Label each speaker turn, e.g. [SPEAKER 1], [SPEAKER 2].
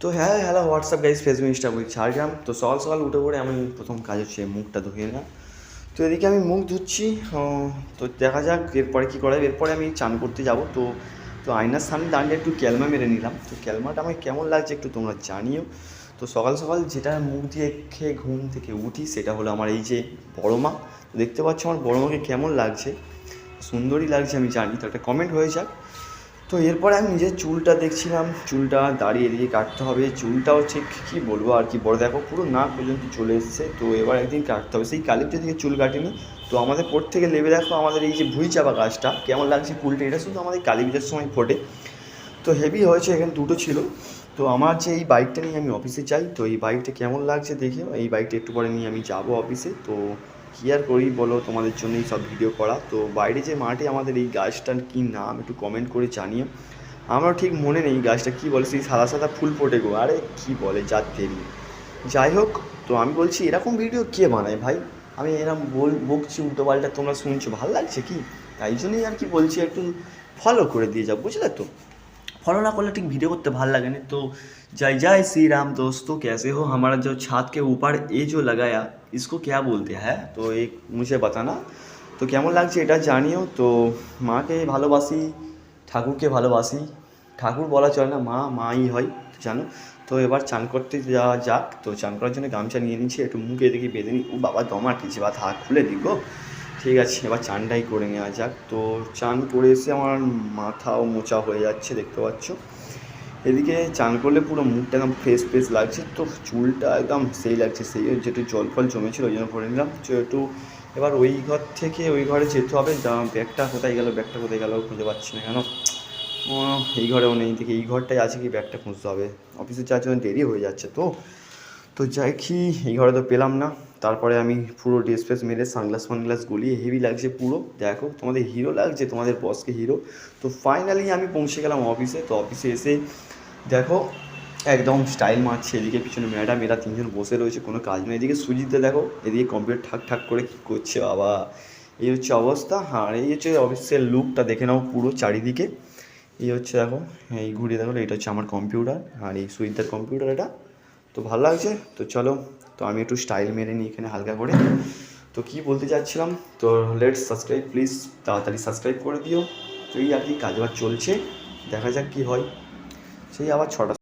[SPEAKER 1] তো হ্যাঁ, hello WhatsApp guys, Facebook Insta বই ঝাড়গ্রাম। তো সকাল সকাল উঠে পড়ে আমি প্রথম কাজ হচ্ছে মুখটা ধুয়ে না। তো এদিকে আমি মুখ ধুচ্ছি। তো দেখা যাক এরপরে কী করা যায়। এরপরে আমি চান করতে যাব। তো তো আয়নার সামনে দাঁড়িয়ে একটু ক্যালমা মেরে নিলাম। তো ক্যালমাটা আমায় কেমন লাগছে একটু তোমরা জানিও। তো সকাল সকাল যেটা মুখ দিয়ে খেয়ে ঘুম থেকে উঠি সেটা হলো আমার এই যে বড়ো মা। দেখতে পাচ্ছ আমার বড়ো মাকে কেমন লাগছে, সুন্দরই লাগছে আমি জানি। তো একটা কমেন্ট হয়ে যাক। তো এরপরে আমি নিজের চুলটা দেখছিলাম, চুলটা দাঁড়িয়ে এদিকে কাটতে হবে। চুলটাও ঠিক কী বলবো আর কি, বড় দেখো পুরো নাক পর্যন্ত চলে এসছে। তো এবার একদিন কাটতে হবে। সেই কালীপুজো থেকে চুল কাটিনি। তো আমাদের পর থেকে লেবে দেখো আমাদের এই যে ভুঁই চাপা গাছটা কেমন লাগছে ফুলটা, এটা শুধু আমাদের কালী পুজোর সময় ফোটে। তো হেভি হয়েছে, এখানে দুটো ছিল। তো আমার যে এই বাইকটা নিয়ে আমি অফিসে যাই, তো এই বাইকটা কেমন লাগছে দেখে, এই বাইকটা একটু পরে নিয়ে আমি যাব অফিসে। তো কী আর করি বলো, তোমাদের জন্যই সব ভিডিও করা। তো বাইরে যে মাঠে আমাদের এই গাছটার কী নাম একটু কমেন্ট করে জানিও। আমার ঠিক মনে নেই গাছটা কী বলে, সেই সাদা সাদা ফুল ফোটে গো, আরে কী বলে যার দেরি। যাই হোক, তো আমি বলছি এরকম ভিডিও কে বানায় ভাই? আমি এরকম বকছি উল্টো পাল্টা, তোমরা শুনছো, ভালো লাগছে কি? তাই জন্যই আর কি বলছি একটু ফলো করে দিয়ে যাও, বুঝলে তো? फॉलो ना करले ठीक वीडियो करते भाल लगे नहीं। तो जय जय श्री राम दोस्तों, कैसे हो? हमारा जो छत के ऊपर ये जो लगाया इसको क्या बोलते हैं, तो एक मुझे बताना। तो কেমন লাগছে এটা জানিও। তো মাকে ভালোবাসি, ঠাকুরকে ভালোবাসি। ঠাকুর বলা চলে না, মা মাই হয়, জানো। তো এবার চান করতে যাওয়া যাক। তো চান করার জন্য গামছা নিয়ে নিচ্ছি, একটু মুখে দেখি বেঁধে নিই। ও বাবা, দম আটকেছে, বা হাত খুলে দিই গো। ঠিক আছে, এবার চানটাই করে নেওয়া যাক। তো চান করে এসে আমার মাথাও মোচা হয়ে যাচ্ছে, দেখতে পাচ্ছ। এদিকে চান করলে পুরো মুখটা একদম ফ্রেশ ফ্রেশ লাগছে। তো চুলটা একদম সেই লাগছে, সেই যেটু জল ফল জমেছিল ওই জন্য করে নিলাম। তো একটু এবার ওই ঘর থেকে ওই ঘরে যেতে হবে। ব্যাগটা কোথায় গেল, ব্যাগটা কোথায় গেল খুঁজে পাচ্ছি না কেন। এই ঘরেও নেই, দেখি এই ঘরটাই আছে কি, ব্যাগটা খুঁজতে হবে। অফিসে যাওয়ার জন্য দেরি হয়ে যাচ্ছে। তো তো যাই কি, এই ঘরে তো পেলাম না। তারপরে আমি পুরো ড্রেস ফ্রেস মেরে সানগ্লাস ফানগ্লাস গলিয়ে হেভি লাগছে পুরো। দেখো তোমাদের হিরো লাগছে, তোমাদের বসকে হিরো। তো ফাইনালি আমি পৌঁছে গেলাম অফিসে। তো অফিসে এসে দেখো একদম স্টাইল মারছে। এদিকে পিছনে ম্যাডাম, এরা তিনজন বসে রয়েছে, কোনো কাজ নেই। এদিকে সুজিতে দেখো, এদিকে কম্পিউটার ঠাক ঠাক করে কী করছে বাবা। এই হচ্ছে অবস্থা। আর এই হচ্ছে অফিসের লুকটা দেখে নাও পুরো চারিদিকে। এই হচ্ছে দেখো, এই ঘুরিয়ে দেখো, এটা হচ্ছে আমার কম্পিউটার, আর এই সুজিতার কম্পিউটার এটা। তো ভালো লাগছে। তো চলো, তো আমি একটু স্টাইল মেরে নিই এখানে হালকা করে। তো কী বলতে চাচ্ছিলাম, তো লেটস সাবস্ক্রাইব প্লিজ, তাড়াতাড়ি সাবস্ক্রাইব করে দিও। তো এই আর কি, কাজ বাজ চলছে, দেখা যাক কী হয়। সেই আবার 6টা